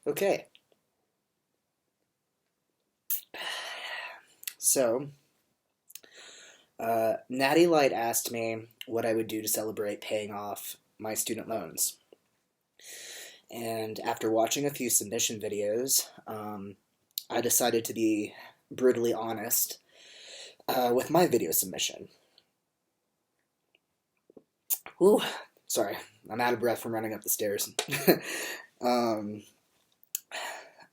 Okay, so Natty Light asked me what I would do to celebrate paying off my student loans. And after watching a few submission videos, I decided to be brutally honest with my video submission. Ooh, sorry, I'm out of breath from running up the stairs. um,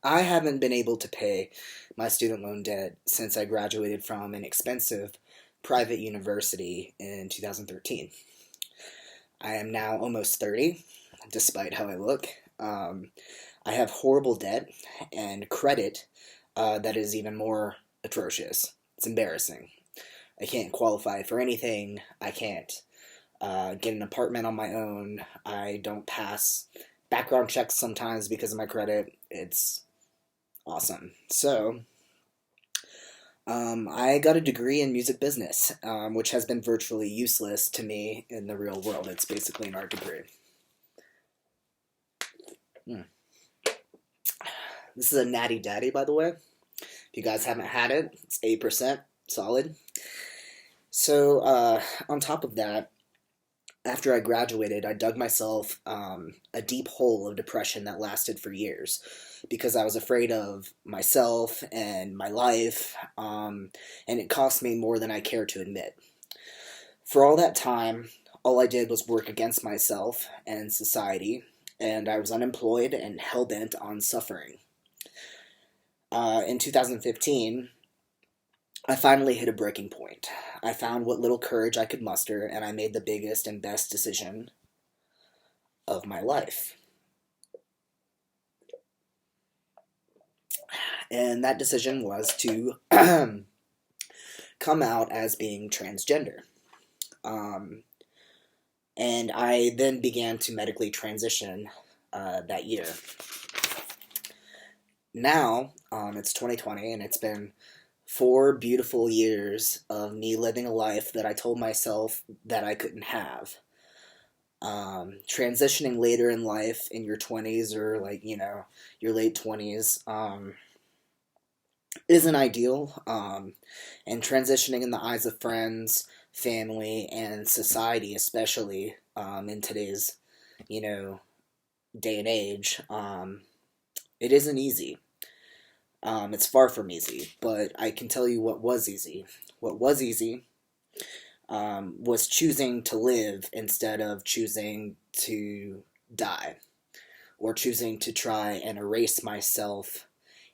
I haven't been able to pay my student loan debt since I graduated from an expensive private university in 2013. I am now almost 30, despite how I look. I have horrible debt and credit that is even more atrocious. It's embarrassing. I can't qualify for anything. I can't get an apartment on my own. I don't pass background checks sometimes because of my credit. It's awesome. So, I got a degree in music business, which has been virtually useless to me in the real world. It's basically an art degree. Mm. This is a Natty Daddy, by the way. If you guys haven't had it, it's 8%, solid. So, on top of that, after I graduated, I dug myself a deep hole of depression that lasted for years because I was afraid of myself and my life, and it cost me more than I care to admit. For all that time, all I did was work against myself and society, and I was unemployed and hell-bent on suffering. In 2015, I finally hit a breaking point. I found what little courage I could muster, and I made the biggest and best decision of my life. And that decision was to come out as being transgender. And I then began to medically transition that year. Now, it's 2020, and it's been 4 beautiful years of me living a life that I told myself that I couldn't have. Transitioning later in life, in your 20s or your late 20s, isn't ideal. And transitioning in the eyes of friends, family, and society, especially in today's, day and age, it isn't easy. It's far from easy, but I can tell you what was easy. What was easy was choosing to live instead of choosing to die, or choosing to try and erase myself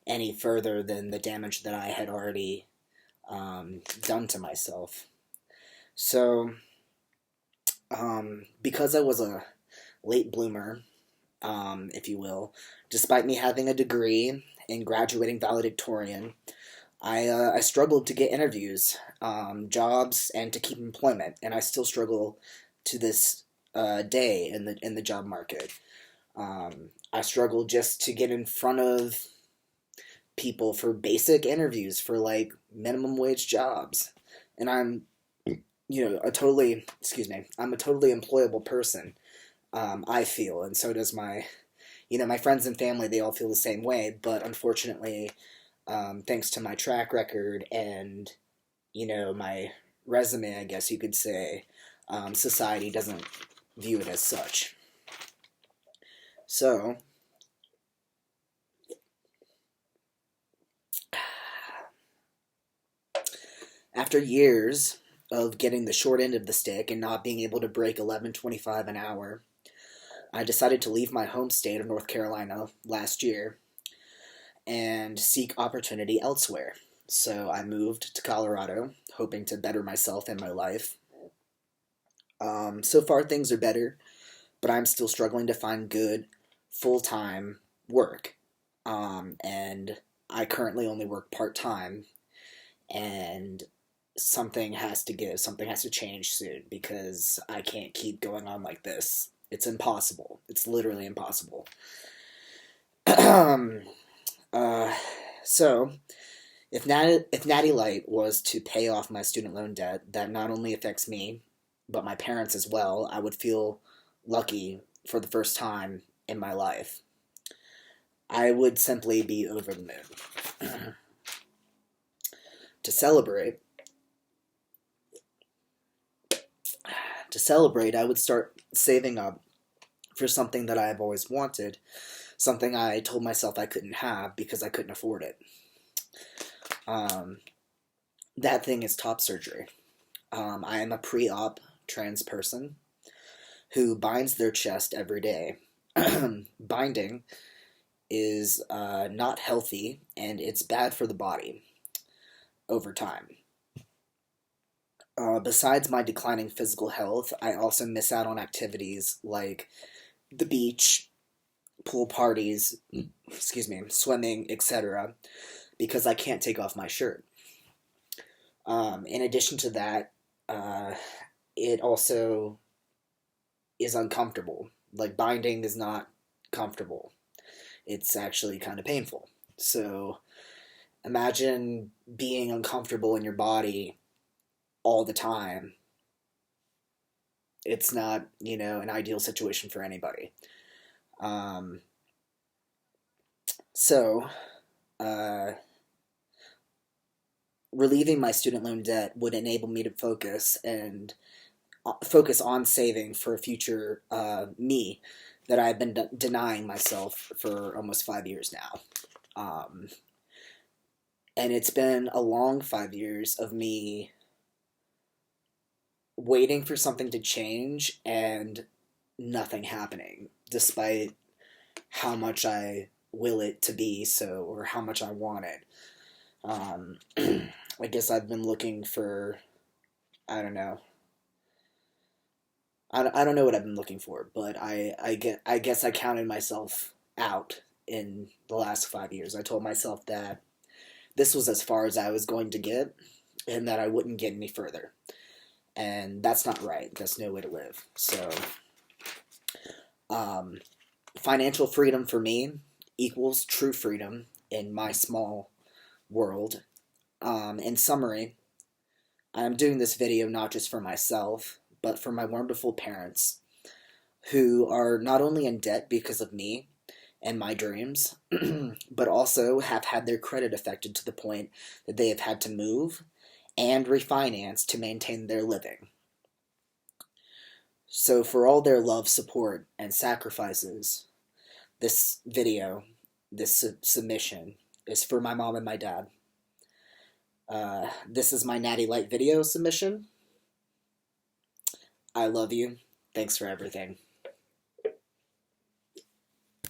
any further than the damage that I had already done to myself. So, because I was a late bloomer, if you will, despite me having a degree and graduating valedictorian, I struggled to get interviews, jobs, and to keep employment, and I still struggle to this day in the job market. I struggle just to get in front of people for basic interviews for like minimum wage jobs, and I'm I'm a totally employable person. I feel, and so does my friends and family. They all feel the same way, but unfortunately, thanks to my track record and, my resume, I guess you could say, society doesn't view it as such. So, after years of getting the short end of the stick and not being able to break 11.25 an hour, I decided to leave my home state of North Carolina last year and seek opportunity elsewhere. So I moved to Colorado, hoping to better myself and my life. So far, things are better, but I'm still struggling to find good, full-time work. And I currently only work part-time, and something has to give, something has to change soon, because I can't keep going on like this. It's impossible. It's literally impossible. So, if Natty Light was to pay off my student loan debt, that not only affects me, but my parents as well, I would feel lucky for the first time in my life. I would simply be over the moon. To celebrate, I would start saving up for something that I've always wanted, something I told myself I couldn't have because I couldn't afford it. That thing is top surgery. I am a pre-op trans person who binds their chest every day. Binding is not healthy, and it's bad for the body over time. Besides my declining physical health, I also miss out on activities like the beach, pool parties, swimming, etc., because I can't take off my shirt. In addition to that, it also is uncomfortable. Like, binding is not comfortable. It's actually kind of painful. So, imagine being uncomfortable in your body all the time. It's not, an ideal situation for anybody. So, relieving my student loan debt would enable me to focus on saving for a future me that I've been denying myself for almost 5 years now. And it's been a long 5 years of me waiting for something to change and nothing happening, despite how much I will it to be so, or how much I want it. I guess I've been looking for, I don't know. I don't know what I've been looking for, but I guess I counted myself out in the last 5 years. I told myself that this was as far as I was going to get, and that I wouldn't get any further. And that's not right. That's no way to live. So, financial freedom for me equals true freedom in my small world. In summary, I'm doing this video not just for myself, but for my wonderful parents, who are not only in debt because of me and my dreams, but also have had their credit affected to the point that they have had to move and refinance to maintain their living. So for all their love, support, and sacrifices, this video, this submission, is for my mom and my dad. This is my Natty Light video submission. I love you. Thanks for everything.